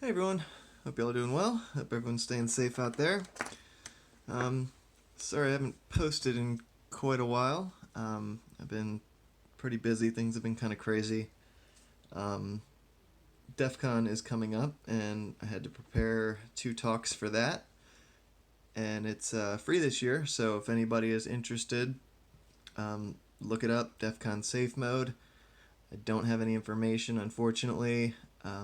Hey everyone, hope y'all are doing well. Hope everyone's staying safe out there. Sorry I haven't posted in quite a while. I've been pretty busy, things have been kind of crazy. Um, DEF CON is coming up, and I had to prepare 2 talks for that. And it's free this year, so if anybody is interested, look it up, DEF CON Safe Mode. I don't have any information, unfortunately.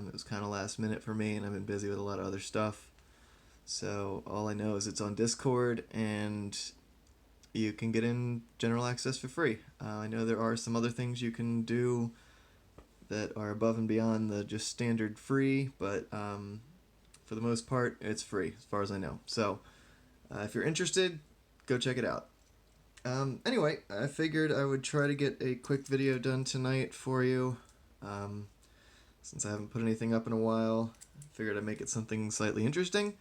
It was kind of last minute for me, and I've been busy with a lot of other stuff. So all I know is it's on Discord, and you can get in general access for free. I know there are some other things you can do that are above and beyond the just standard free, but for the most part, it's free as far as I know. So if you're interested, go check it out. Anyway, I figured I would try to get a quick video done tonight for you. Since I haven't put anything up in a while, I figured I'd make it something slightly interesting.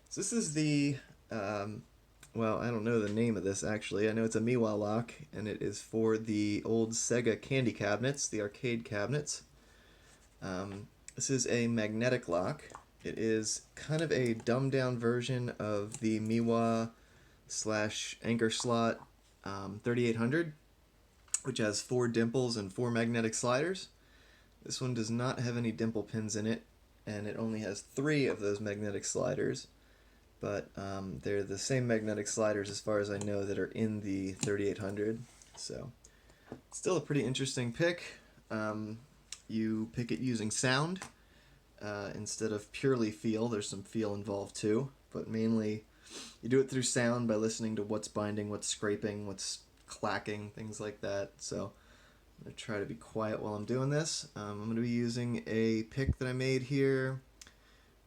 So this is the, well, I don't know the name of this actually. I know it's a MIWA lock, and it is for the old SEGA candy cabinets, the arcade cabinets. This is a magnetic lock. It is kind of a dumbed down version of the MIWA slash anchor slot 3800, which has 4 dimples and 4 magnetic sliders. This one does not have any dimple pins in it, and it only has 3 of those magnetic sliders, but they're the same magnetic sliders as far as I know that are in the 3800. So still a pretty interesting pick. You pick it using sound instead of purely feel. There's some feel involved too, but mainly you do it through sound by listening to what's binding, what's scraping, what's clacking, things like that. So I'm going to try to be quiet while I'm doing this. I'm going to be using a pick that I made here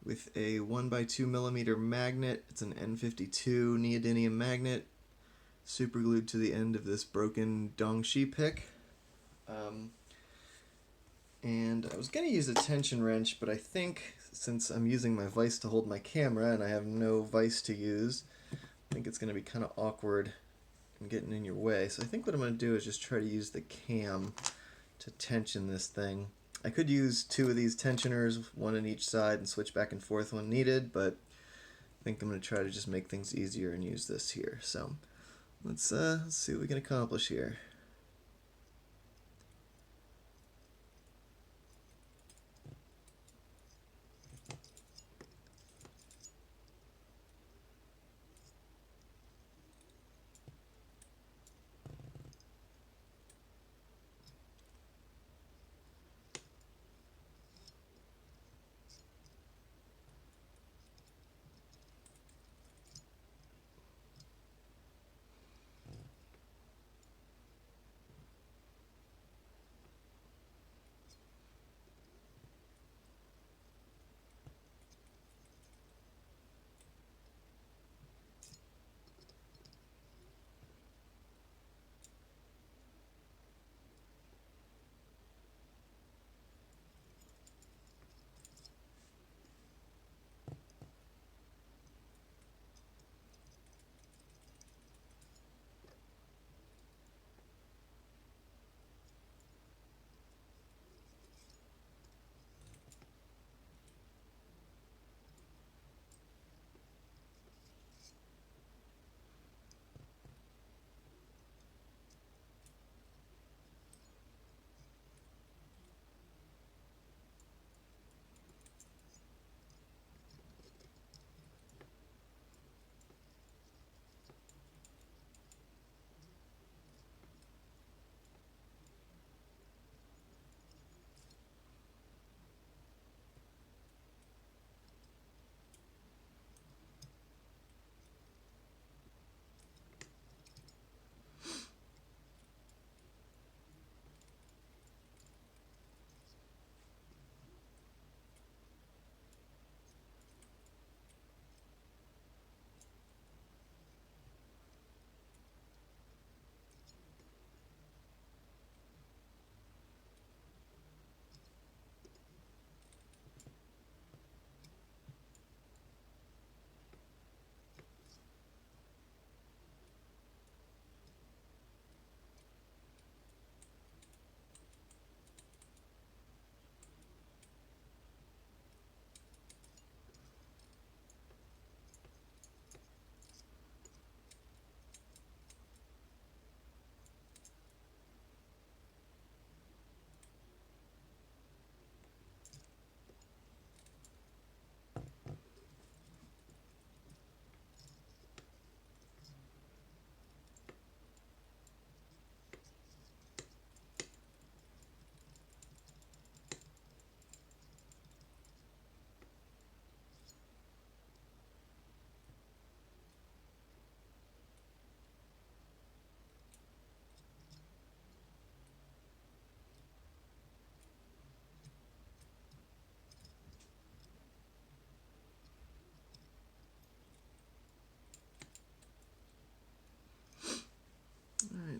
with a 1x2mm magnet. It's an N52 neodymium magnet, super glued to the end of this broken Dongshi pick. And I was going to use a tension wrench, but I think since I'm using my vise to hold my camera and I have no vise to use, I think it's going to be kind of awkward and getting in your way. So I think what I'm going to do is just try to use the cam to tension this thing. I could use 2 of these tensioners, 1 on each side, and switch back and forth when needed, but I think I'm going to try to just make things easier and use this here. So let's see what we can accomplish here.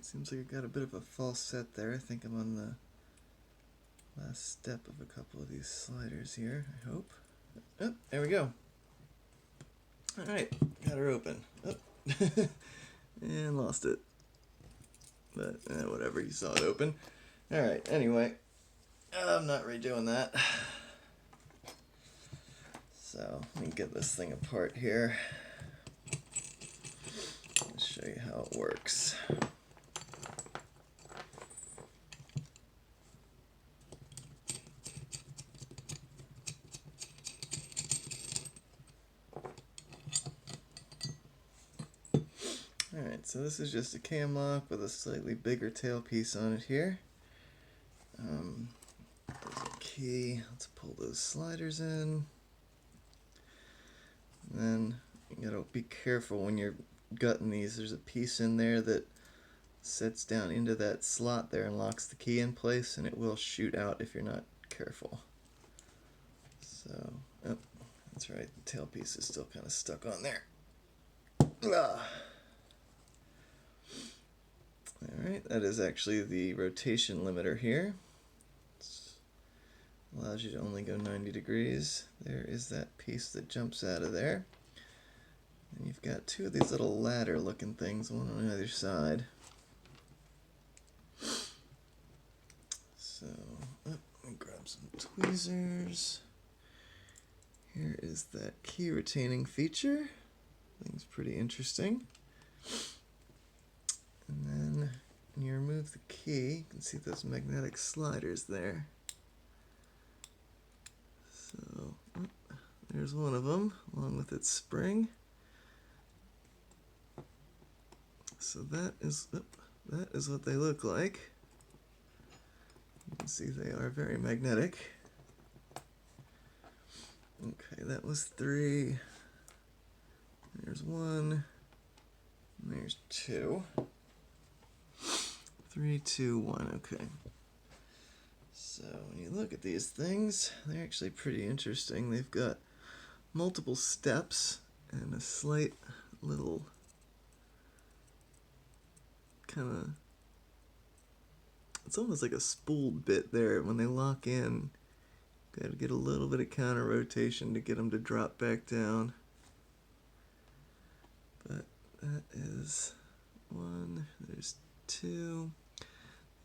seems like I got a bit of a false set there. I think I'm on the last step of a couple of these sliders here, I hope. Oh, there we go. Alright, got her open. Oh. And lost it. But whatever, you saw it open. Alright, anyway, I'm not redoing that. So, let me get this thing apart here. I'll show you how it works. Alright, so this is just a cam lock with a slightly bigger tailpiece on it here. There's a key. Let's pull those sliders in. And then you gotta be careful when you're gutting these. There's a piece in there that sets down into that slot there and locks the key in place, and it will shoot out if you're not careful. So, oh, that's right, the tailpiece is still kind of stuck on there. Alright, that is actually the rotation limiter here. It allows you to only go 90 degrees. There is that piece that jumps out of there. And you've got two of these little ladder looking things, one on either side. So, let me grab some tweezers. Here is that key retaining feature. Thing's pretty interesting. And then when you remove the key, you can see those magnetic sliders there. So, there's one of them, along with its spring. So that is what they look like. You can see they are very magnetic. Okay, that was 3. There's 1. And there's 2. 3, 2, 1. Okay. So when you look at these things, they're actually pretty interesting. They've got multiple steps and a slight little kind of, it's almost like a spooled bit there. When they lock in, got to get a little bit of counter rotation to get them to drop back down. But that is 1. There's 2.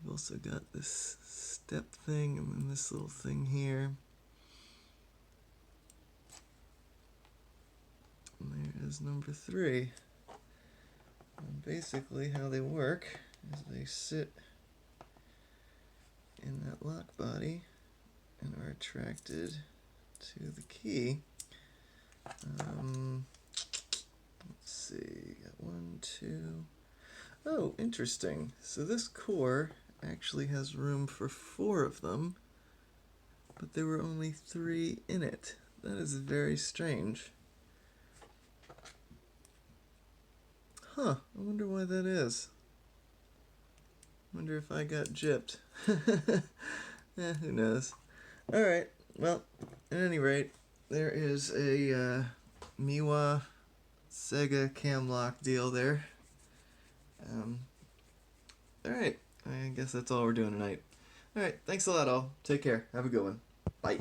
We've also got this step thing and then this little thing here. And there is number 3. And basically how they work is they sit in that lock body and are attracted to the key. Let's see, got 1, 2. Oh, interesting. So this core actually has room for 4 of them, but there were only 3 in it. That is very strange. Huh, I wonder why that is. Wonder if I got gypped. Who knows. Alright, well, at any rate, there is a MIWA SEGA cam lock deal there. Alright, I guess that's all we're doing tonight. Alright, thanks a lot all. Take care. Have a good one. Bye.